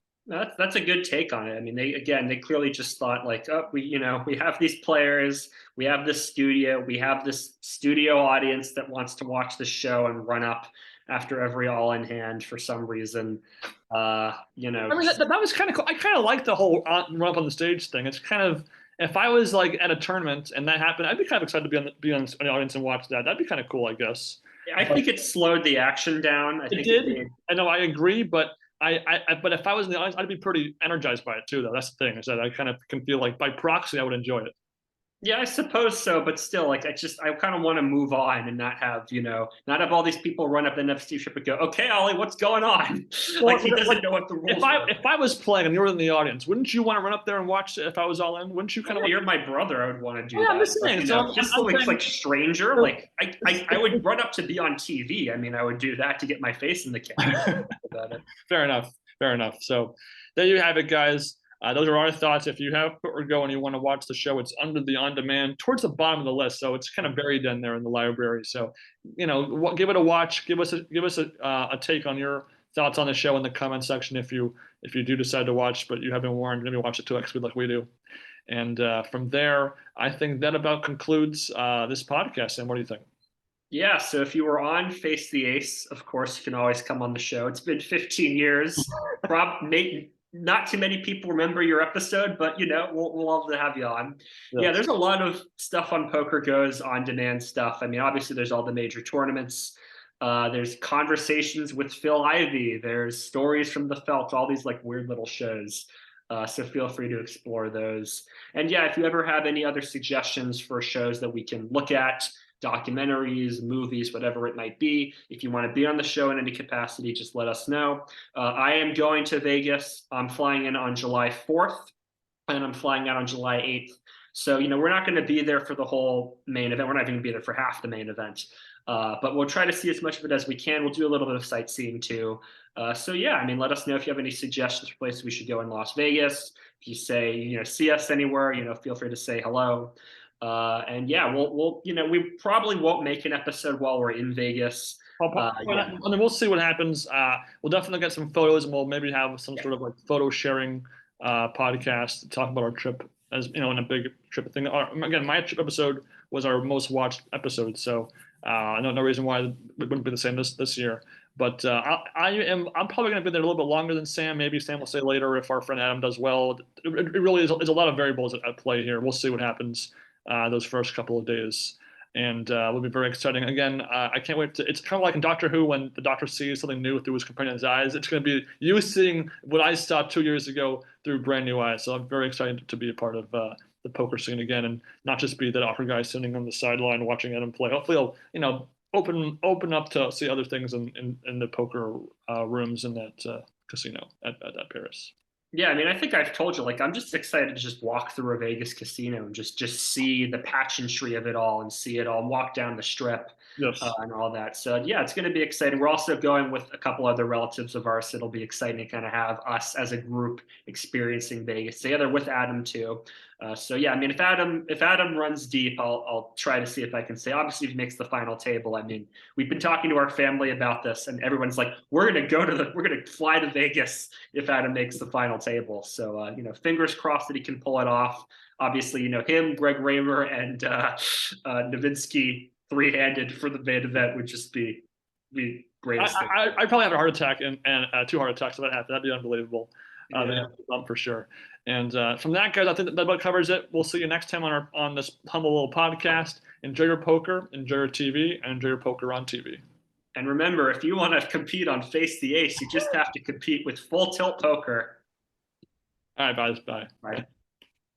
That's a good take on it. I mean, they clearly just thought like, oh, we have these players, we have this studio, we have this studio audience that wants to watch the show and run up after every all in hand for some reason. I mean, that was kind of cool. I kind of like the whole run up on the stage thing. It's kind of if I was like at a tournament and that happened, I'd be kind of excited to be on the audience and watch that. That'd be kind of cool, I guess. I think it slowed the action down. I It think did. I know, I agree, but but if I was in the audience, I'd be pretty energized by it too, though. That's the thing, is that I kind of can feel like by proxy I would enjoy it. Yeah, I suppose so, but still, like, I kind of want to move on and not have all these people run up the next Steve Ship and go, "Okay, Ollie, what's going on?" Like he doesn't know what the rules are. If I was playing and you were in the audience, wouldn't you want to run up there and watch it if I was all in? Wouldn't you kind of? You're my brother. I would want to do Yeah, that. I'm just saying. But, So just so it's like stranger. Like I would run up to be on TV. I mean, I would do that to get my face in the camera. About it. Fair enough. Fair enough. So there you have it, guys. Those are our thoughts. If you have PokerGo and you want to watch the show, it's under the on demand towards the bottom of the list. So it's kind of buried in there in the library. So, give it a watch. Give us a take on your thoughts on the show in the comment section if you do decide to watch, but you have been warned, maybe watch it to next week like we do. And from there, I think that about concludes this podcast. And what do you think? Yeah, so if you were on Face the Ace, of course, you can always come on the show. It's been 15 years. Not too many people remember your episode, but we'll love to have you on. Yes. Yeah, there's a lot of stuff on PokerGo's on-demand stuff. I mean, obviously, there's all the major tournaments. There's Conversations with Phil Ivey. There's Stories from the Felt, all these like weird little shows. So feel free to explore those. And yeah, if you ever have any other suggestions for shows that we can look at, documentaries, movies, whatever it might be, if you want to be on the show in any capacity, just let us know. I am going to Vegas. I'm flying in on July 4th, and I'm flying out on July 8th. So, we're not going to be there for the whole main event. We're not even going to be there for half the main event. But we'll try to see as much of it as we can. We'll do a little bit of sightseeing too. So yeah, I mean, let us know if you have any suggestions for places we should go in Las Vegas. If you say, see us anywhere, feel free to say hello. And yeah, we'll we probably won't make an episode while we're in Vegas. And then we'll see what happens. We'll definitely get some photos, and we'll maybe have some sort of like photo sharing podcast to talk about our trip, as in a big trip thing. Again, my trip episode was our most watched episode, so no reason why it wouldn't be the same this year. But I'm probably going to be there a little bit longer than Sam. Maybe Sam will say later if our friend Adam does well. It really is a lot of variables at play here. We'll see what happens those first couple of days. And will be very exciting. Again, I can't wait to. It's kind of like in Doctor Who when the Doctor sees something new through his companion's eyes. It's going to be you seeing what I saw 2 years ago through brand new eyes. So I'm very excited to be a part of the poker scene again, and not just be that awkward guy sitting on the sideline watching Adam play. Hopefully, I'll open up to see other things in the poker rooms in that casino at Paris. Yeah, I mean, I think I've told you, like, I'm just excited to just walk through a Vegas casino and just see the pageantry of it all and see it all, walk down the strip, Yes. And all that. So yeah, it's going to be exciting. We're also going with a couple other relatives of ours. So it'll be exciting to kind of have us as a group experiencing Vegas together with Adam too. So yeah, I mean, if Adam runs deep, I'll try to see if I can say. Obviously, if he makes the final table. I mean, we've been talking to our family about this, and everyone's like, we're gonna fly to Vegas if Adam makes the final table. So fingers crossed that he can pull it off. Obviously, him, Greg Raymer, and Nowitzki three-handed for the main event would just be greatest thing. I'd probably have a heart attack and 2 heart attacks if that happened. That'd be unbelievable. Yeah. For sure. And from that, guys, I think that about covers it. We'll see you next time on this humble little podcast. Enjoy your poker, enjoy your TV, and enjoy your poker on TV. And remember, if you want to compete on Face the Ace, you just have to compete with Full Tilt Poker. All right, guys. Bye. Bye.